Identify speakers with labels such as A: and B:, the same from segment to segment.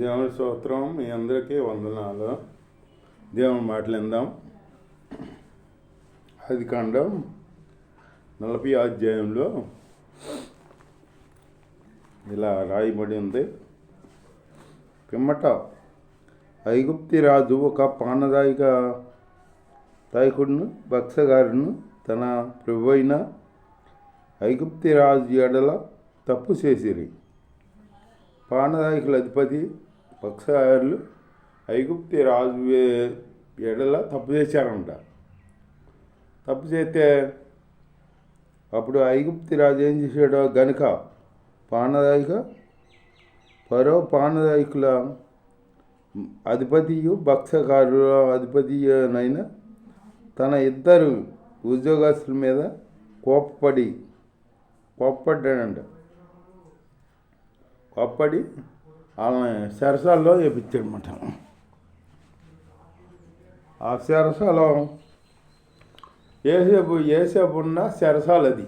A: దేవుని స్తోత్రం. మీ అందరికీ వందనాలు. దేవుని మాటలు విందాం. ఆదికాండం 40 అధ్యాయంలో ఇలా రాయబడి ఉంది. పిమ్మట ఐగుప్తి రాజు ఒక పానదాయకుడును భక్సగారును తన ప్రభు అయిన ఐగుప్తి రాజు ఎడల తప్పు చేసిరి. పానదాయకుల అధిపతి భక్సగారులు ఐగుప్తి రాజు ఎడల తప్పు చేశారంట. తప్పు చేస్తే అప్పుడు ఐగుప్తి రాజు ఏం చేశాడో గనుక ఫరో పానదాయకుల అధిపతియు భక్సగారుల అధిపతినైన తన ఇద్దరు ఉద్యోగస్తుల మీద కోప్పడ్డాడంట. కోప్పడి వాళ్ళని సరసాల్లో వేపించాడనమాట. ఆ సరసాలో ఏసేపు ఉన్న సరసాలు అది.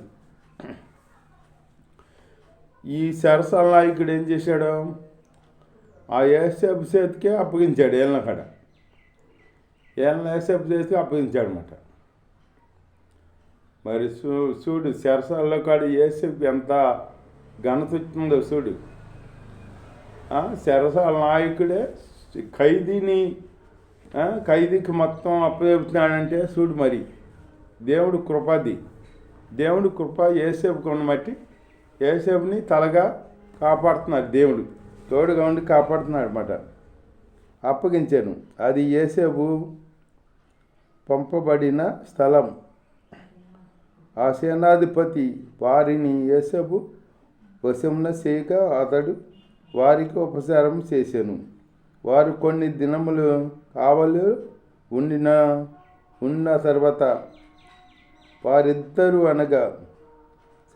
A: ఈ సరసాల నాయకుడు ఏం చేశాడు? ఆ ఏసేపు చేతికే అప్పగించాడు. ఏళ్ళ కాడ ఏసేపు చేతికి అప్పగించాడు అనమాట. మరి చూడు సరసాల్లో కాడ ఏసేపు ఎంత ఘనత వచ్చిందో చూడు. సరసాల నాయకుడే ఖైదీకి మొత్తం అప్పచెబుతున్నాడంటే చూడు. మరి దేవుడు కృప ఏసేపుకు ఉన్నమట్టి ఏసేపుని తలగా కాపాడుతున్నాడు. దేవుడు తోడుగా ఉండి కాపాడుతున్నాడు అన్నమాట. అప్పగించాను. అది ఏసేపు పంపబడిన స్థలం. ఆ సేనాధిపతి వారిని ఏసేపు వశమున చేయక అతడు వారికి ఉపచారం చేశాను. వారు కొన్ని దినములు కావలి ఉన్న తర్వాత వారిద్దరూ అనగా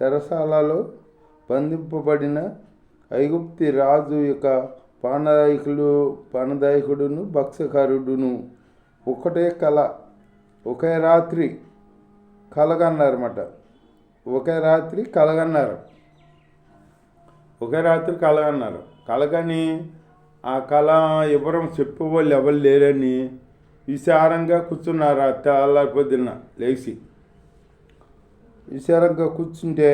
A: చెరసాలలో బంధింపబడిన ఐగుప్తి రాజు యొక్క పానదాయకుడును భక్సకారుడును ఒకే రాత్రి కలగన్నారన్నమాట. ఒకే రాత్రి కలగన్నారు. కలగని ఆ కళ ఎవరం చెప్పేవాళ్ళు ఎవరు లేరని విచారంగా కూర్చున్నారు. ఆ తెల్లారి పొద్దున్న లేచి విచారంగా కూర్చుంటే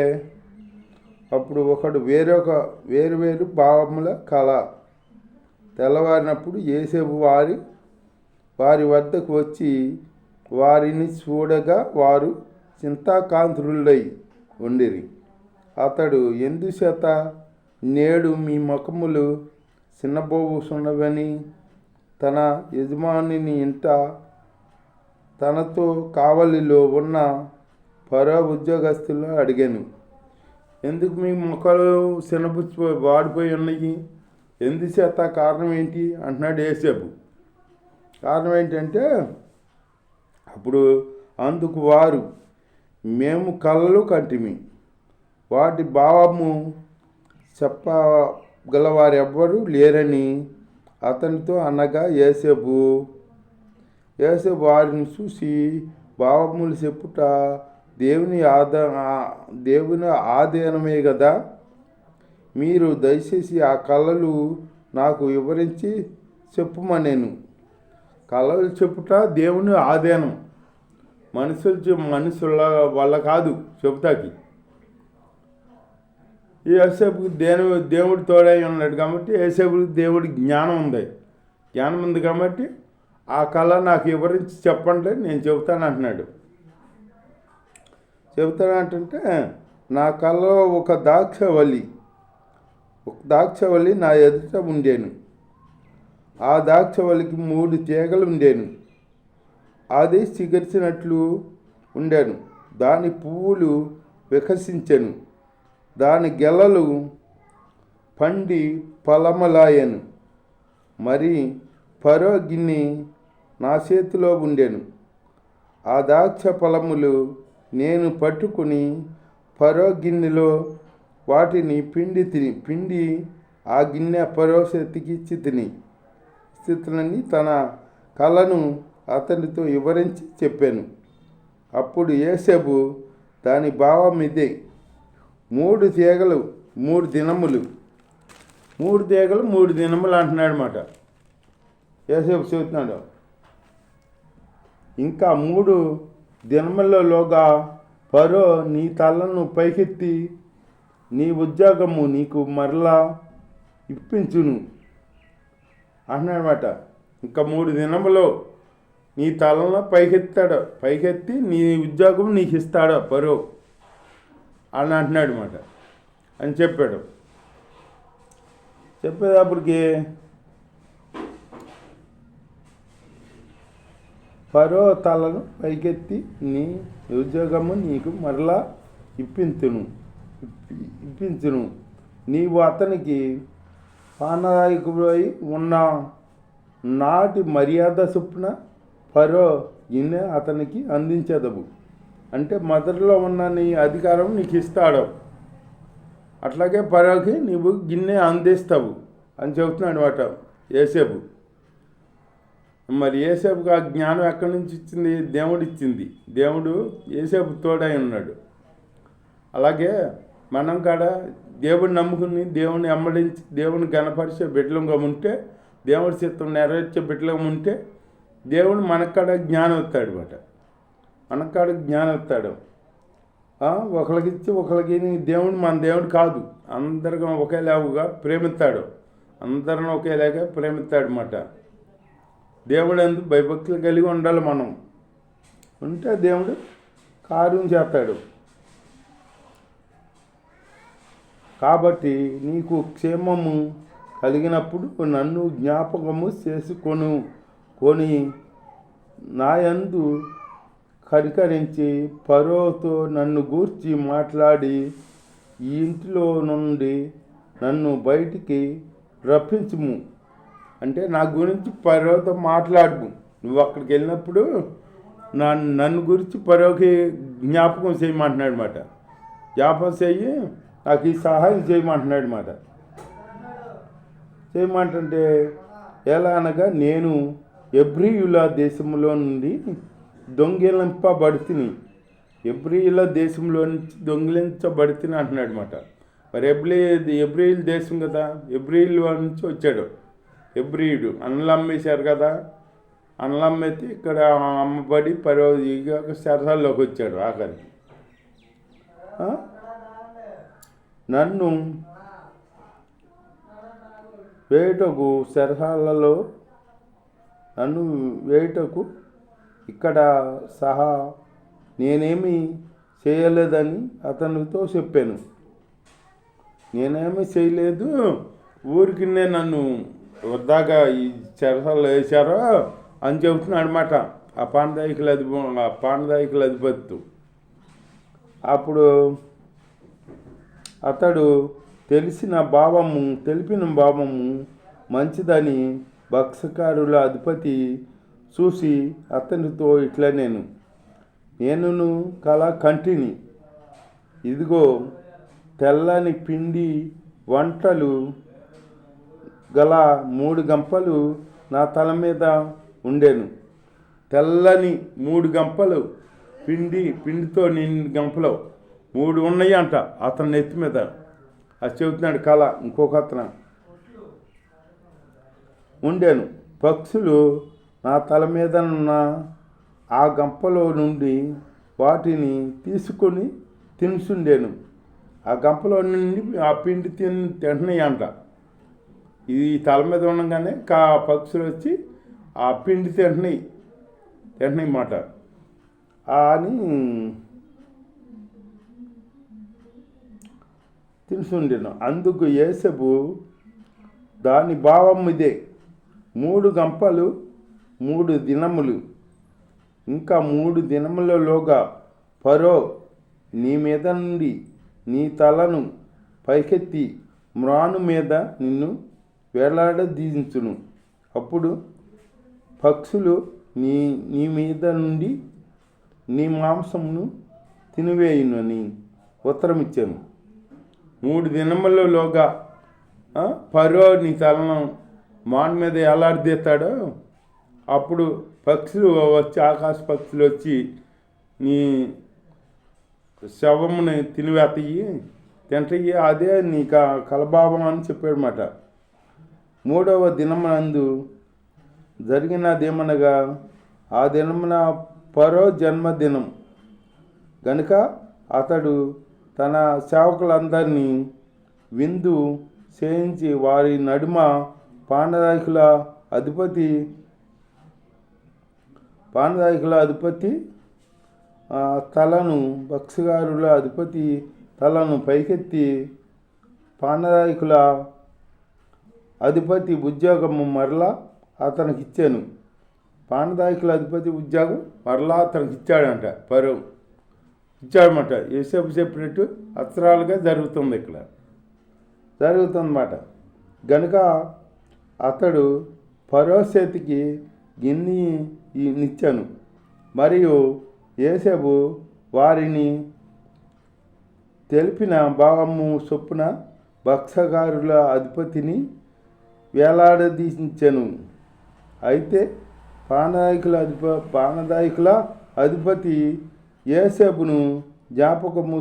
A: అప్పుడు ఒకడు వేరు భావముల కళ తెల్లవారినప్పుడు ఏసేపు వారి వద్దకు వచ్చి వారిని చూడగా వారు చింతాకాంతులై ఉండిరి. అతడు ఎందుచేత నేడు మీ ముఖములు చిన్నబోవుచున్నవని తన యజమానిని ఇంట తనతో కావలిలో ఉన్న ఫరో ఉద్యోగస్తులు అడిగాను. ఎందుకు మీ ముఖాలు చిన్నబుచ్చిపోయి వాడిపోయి ఉన్నాయి? ఎందుచేత? కారణం ఏంటి అంటున్నాడు ఏసేపు. కారణం ఏంటంటే అప్పుడు అందుకు వారు, మేము కలలు కంటిమి, వాటి భావము చెప్పగలవారెవ్వరూ లేరని అతనితో అనగా ఏసేపు వారిని చూసి, భావములు చెప్పుట దేవుని ఆధీనమే కదా. మీరు దయచేసి ఆ కళలు నాకు వివరించి చెప్పుమనేను. కళలు చెప్పుట దేవుని ఆధీనం. మనుషుల వల్ల కాదు చెబుతాకి. ఈ ఏసేపుకి దేవుడు తోడై ఉన్నాడు కాబట్టి ఏసేపుకి దేవుడి జ్ఞానం ఉంది కాబట్టి ఆ కళ నాకు వివరించి చెప్పండి, నేను చెబుతాను అంటున్నాడు. చెబుతానంటుంటే నా కళలో ఒక ద్రాక్షవల్లి నా ఎదుట ఉండేను. ఆ ద్రాక్షవల్లికి 3 తీగలు ఉండేను. అది చిగుర్చినట్లు ఉండేను. దాని పువ్వులు వికసించెను. దాని గెలలు పండి ఫలములాయెను. మరి ఫరో గిన్నె నా చేతిలో ఉండెను. ఆ ద్రాక్ష ఫలములు నేను పట్టుకుని ఫరో గిన్నెలో వాటిని పిండి ఆ గిన్నె ఫరో చేతికి ఇచ్చితిని తన కళను అతనితో వివరించి చెప్పాను. అప్పుడు ఏసేపు దాని భావం ఇదే: 3 తీగలు 3 దినములు 3 తీగలు 3 దినములు అంటున్నాడు మాట. యోసేపు చెబుతున్నాడు, ఇంకా 3 దినములలోగా ఫరో నీ తలను పైకెత్తి నీ ఉద్యోగము నీకు మరలా ఇప్పించును అంటున్నాడనమాట. ఇంకా 3 దినములో నీ తలను పైకెత్తి నీ ఉద్యోగం నీకు ఇస్తాడు ఫరో అని అంటున్నాడు అనమాట అని చెప్పాడు. చెప్పేటప్పటికి ఫరో తలను పైకెత్తి నీ ఉద్యోగము నీకు మరలా ఇప్పించును నీవు అతనికి పానదాయకుడై ఉన్న నాటి మర్యాద చొప్పున ఫరో గిన్నె అతనికి అందించదవు. అంటే మొదటిలో ఉన్న నీ అధికారం నీకు ఇస్తాడు, అట్లాగే ఫరోకి నీవు గిన్నె అందిస్తావు అని చెబుతున్నాడు అనమాట యోసేపు. మరి యోసేపుకి ఆ జ్ఞానం ఎక్కడి నుంచి ఇచ్చింది? దేవుడు ఇచ్చింది. దేవుడు యోసేపు తోడై ఉన్నాడు. అలాగే మనం కాడ దేవుడిని నమ్ముకుని దేవుని అమ్మడించి దేవుని గణపరిచే బిడ్డలుగా ఉంటే, దేవుడి చిత్తం నెరవేర్చే బిడ్డలుగా ఉంటే దేవుడు మనకాడ జ్ఞానం ఇస్తాడు అనమాట. మనకాడ జ్ఞానం ఇస్తాడు. ఒకరికిచ్చి ఒకరికి దేవుడు మన దేవుడు కాదు, అందరికీ ఒకేలాగా ప్రేమిస్తాడు. అందరిని ఒకేలాగా ప్రేమిస్తాడు అన్నమాట. దేవుడు ఎందుకు భయభక్తులు కలిగి ఉండాలి. మనం ఉంటే దేవుడు కార్యం చేస్తాడు. కాబట్టి నీకు క్షేమము కలిగినప్పుడు నన్ను జ్ఞాపకము కొని నాయందు కరికరించి ఫరోతో నన్ను గూర్చి మాట్లాడి ఈ ఇంటిలో నుండి నన్ను బయటికి రప్పించుము. అంటే నా గురించి ఫరోతో మాట్లాడు. నువ్వు అక్కడికి వెళ్ళినప్పుడు నన్ను గురించి ఫరోకి జ్ఞాపకం చేయమంటున్నాడు అన్నమాట. జ్ఞాపకం చేయి, నాకు ఈ సహాయం చేయమంటున్నాడు అన్నమాట. చేయమంటే ఎలా అనగా, నేను ఎబ్రీయుల దేశంలో నుండి దొంగిలింపబడితిని. ఎబ్రీయుల దేశంలో నుంచి దొంగిలించబడితిని అంటున్నాడు అన్నమాట. మరి ఎబ్రీయుల దేశం కదా, ఎబ్రీయుల నుంచి వచ్చాడు. ఎబ్రీయుడు అన్నలు అమ్మేశారు కదా, అన్నలు అమ్మేస్తే ఇక్కడ అమ్మబడి శరసాల్లోకి వచ్చాడు. ఆఖరికి నన్ను వేటకు శరసాలలో నన్ను వేటకు ఇక్కడ సహా నేనేమి చేయలేదని అతనితో చెప్పాను. నేనేమీ చేయలేదు, ఊరికి నన్ను వద్దాగా ఈ చెరసాలు వేశారో అని చెబుతున్నాడు అనమాట ఆ పానదాయకుల అధిపతి. అప్పుడు అతడు తెలిపిన భావము మంచిదని భక్సకారుల అధిపతి చూసి అతనితో ఇట్లా నేనును కల కంటిని, ఇదిగో తెల్లని పిండి వంటలు గల 3 గంపలు నా తల మీద ఉండేను. తెల్లని 3 గంపలు పిండితో నిండి గంపలు 3 ఉన్నాయి అంట అతని నెత్తి మీద. అది చెబుతున్నాడు కళ. ఇంకొక అతను ఉండేను. పక్షులు నా తల మీద ఉన్న ఆ గంపలో నుండి వాటిని తీసుకొని తినుసుండేను. ఆ గంపలో నుండి ఆ పిండి తింటున్నాయి అంట. ఇది తల మీద ఉండగానే పక్షులు వచ్చి ఆ పిండి తింటున్నాయి మాట అని తెలుసుండేను. అందుకు యోసేపు దాని భావం ఇదే, 3 గంపలు 3 దినములు, ఇంకా 3 దినములలోగా ఫరో నీ మీద నుండి నీ తలను పైకెత్తి మ్రాను మీద నిన్ను వేలాడదీయించును. అప్పుడు పక్షులు నీ మీద నుండి నీ మాంసమును తినివేయును అని ఉత్తరం ఇచ్చాను. 3 దినములలోగా ఫరో నీ తలను మాన్ మీద ఎలాడదీస్తాడో అప్పుడు పక్షులు వచ్చి, ఆకాశ పక్షులు వచ్చి నీ శవముని తింటాయి. అదే నీ కలభావం అని చెప్పాడు అన్నమాట. మూడవ దినమునందు జరిగినదేమనగా ఆ దినమున ఫరో జన్మదినం గనుక అతడు తన సేవకులందరినీ విందు చేయించి వారి నడుమ పానదాయకుల అధిపతి తలను భక్ష్యగారుల అధిపతి తలను పైకెత్తి పానదాయకుల అధిపతి ఉద్యోగము మరలా అతనికి ఇచ్చాను. పానదాయకుల అధిపతి ఉద్యోగం మరలా అతనికి ఇచ్చాడంట. ఫరో ఇచ్చాడనమాట. యోసేపు చెప్పినట్టు అక్షరాలుగా జరుగుతుంది, ఇక్కడ జరుగుతుందన్నమాట. గనుక అతడు ఫరో చేతికి గిన్నెనిచ్చాను. మరియు యోసేపు వారిని తెలిపిన భాగము చొప్పున భక్ష్యగారుల అధిపతిని వేలాడదీయించెను. అయితే పానదాయకుల అధిపతి యోసేపును జ్ఞాపకము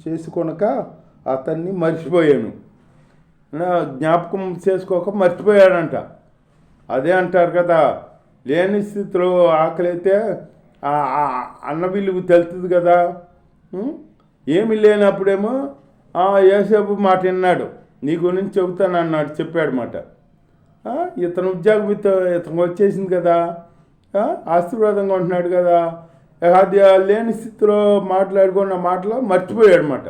A: చేసుకొనక అతన్ని మర్చిపోయాను. జ్ఞాపకం చేసుకోక మర్చిపోయాడంట. అదే అంటారు కదా, లేని స్థితిలో ఆకలితే అన్న విలువ తెలుస్తుంది కదా. ఏమి లేనప్పుడేమో యోసేపు మాట విన్నాడు, నీ గురించి చెబుతాను అన్నాడు, చెప్పాడన్నమాట. ఇతను ఉద్యోగం ఇతను వచ్చేసింది కదా, ఆశీర్వాదంగా ఉంటున్నాడు కదా, అది లేని స్థితిలో మాట్లాడుకున్న మాటలు మర్చిపోయాడనమాట.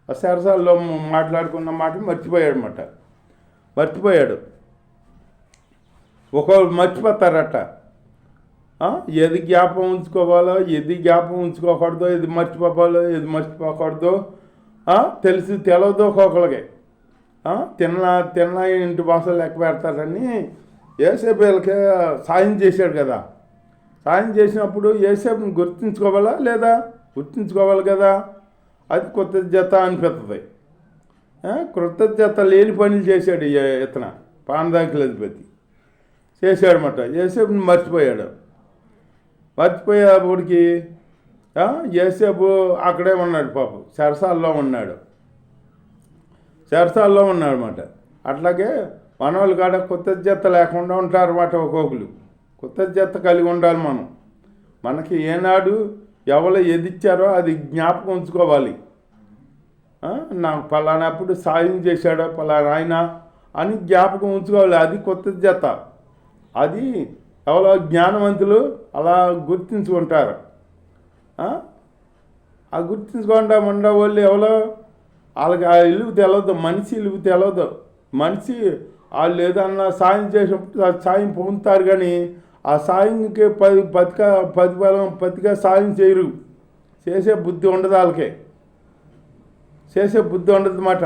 A: ఆ సరసాల్లో మాట్లాడుకున్న మాటలు మర్చిపోయాడు. ఒకళ్ళు మర్చిపోతారట. ఏది జ్ఞాపకం ఉంచుకోవాలో, ఏది జ్ఞాపకం ఉంచుకోకూడదో, ఏది మర్చిపోవాలో, ఏది మర్చిపోకూడదో తెలియదు ఒక్కొక్కరికి. తిన్న ఇంటి భాషలు లెక్క పెడతారని యోసేపు వీళ్ళకి సాయం చేశాడు కదా. సాయం చేసినప్పుడు యోసేపుని గుర్తించుకోవాలి కదా. అది కృతజ్ఞత అనిపిస్తుంది. కృతజ్ఞత లేని పనులు చేశాడు ఇతను పానదాయకుల అధిపతి చేశాడనమాట. యోసేపుని మర్చిపోయేప్పటికి యోసేపు అక్కడే ఉన్నాడు, పాపం చెరసాల్లో ఉన్నాడనమాట. అట్లాగే మనవాళ్ళు కాడ కృతజ్ఞత లేకుండా ఉంటారన్నమాట. ఒక్కొక్కరు కృతజ్ఞత కలిగి ఉండాలి. మనకి ఏనాడు ఎవరు ఎదిచ్చారో అది జ్ఞాపకం ఉంచుకోవాలి. నాకు పలానప్పుడు సాయం చేశాడో పలానా ఆయన అని జ్ఞాపకం ఉంచుకోవాలి. అది కృతజ్ఞత. అది ఎవరో జ్ఞానవంతులు అలా గుర్తించుకుంటారు. ఆ గుర్తించుకుంటా ఉండేవాళ్ళు ఎవరో వాళ్ళకి ఆ ఇలువ తెలియదు, మనిషి ఇలువ తెలియదు. మనిషి వాళ్ళు ఏదన్నా సాయం చేసినప్పుడు సాయం పొందుతారు, కానీ ఆ సాయంకి పతిగా సాయం చేయరు. చేసే బుద్ధి ఉండదు వాళ్ళకే, అన్నమాట.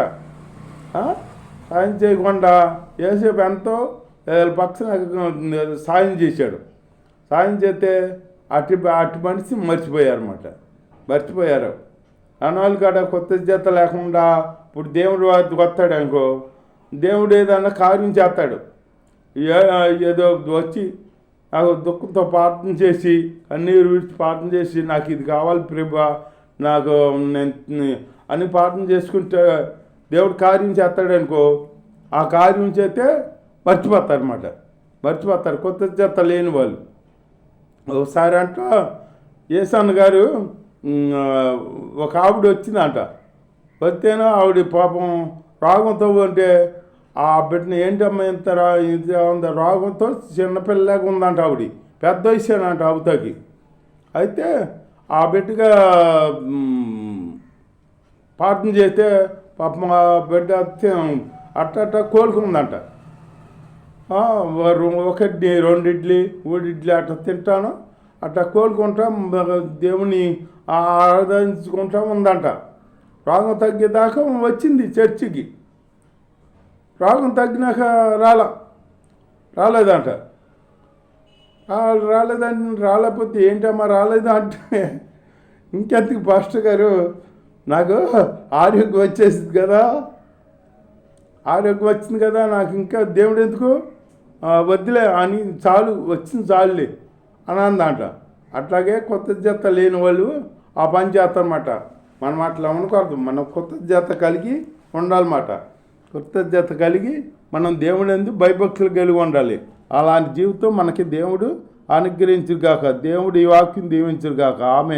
A: సాయం చేయకుండా యోసేపు ఎంతో పక్షన సాయం చేశాడు. సాయం చేస్తే అటు మనిషి మర్చిపోయారు. అనాలు కాడ కృతజ్ఞత లేకుండా ఇప్పుడు దేవుడు వస్తాడు అనుకో, దేవుడు ఏదన్నా కార్యం చేస్తాడు. ఏదో వచ్చి నాకు దుఃఖంతో ప్రార్థన చేసి కన్నీరు విడిచి ప్రార్థన చేసి నాకు ఇది కావాలి ప్రభా నాకు అని ప్రార్థన చేసుకుంటే దేవుడు కార్యం చేస్తాడు అనుకో, ఆ కార్యం చేస్తే మర్చిపోతారు కృతజ్ఞత లేని వాళ్ళు. ఒకసారి అంట యేసన్న గారు ఒక ఆవిడ వచ్చిందంట. వస్తేనో ఆవిడ పాపం రోగంతో ఉంటే ఆ బిడ్డని ఏంటమ్మా ఇంత రోగంతో చిన్నపిల్లలాగా ఉందంట. ఆవిడ పెద్ద వయసేనంట అవుతాకి. అయితే ఆ బిడ్డగా ప్రార్థన చేస్తే పాపం ఆ బిడ్డ అట్ట కోలుకుందంట. ఒకటి 2 ఇడ్లీ 3 ఇడ్లీ అట్లా తింటాను, అట్లా కోలుకుంటా దేవుని ఆరాధించుకుంటా ఉందంట. రోగం తగ్గేదాకా వచ్చింది చర్చికి. రోగం తగ్గినాక రాలేదంట. రాలేకపోతే ఏంటమ్మా రాలేదు అంటే, ఇంకెందుకు పాస్టర్ గారు నాకు ఆరోగ్యం వచ్చింది కదా నాకు ఇంకా దేవుడు ఎందుకు వద్దులే అని చాలులే అని అందంట. అట్లాగే కృతజ్ఞత లేని వాళ్ళు ఆ పని చేస్తారన్నమాట. మనం అట్లా అనుకోవద్దు. మనం కృతజ్ఞత కలిగి ఉండాలన్నమాట. కృతజ్ఞత కలిగి మనం దేవుని యందు భయభక్తులు కలిగి ఉండాలి. అలాంటి జీవితం మనకి దేవుడు అనుగ్రహించుగాక. దేవుడు ఈ వాక్యం దీవించుగాక. ఆమె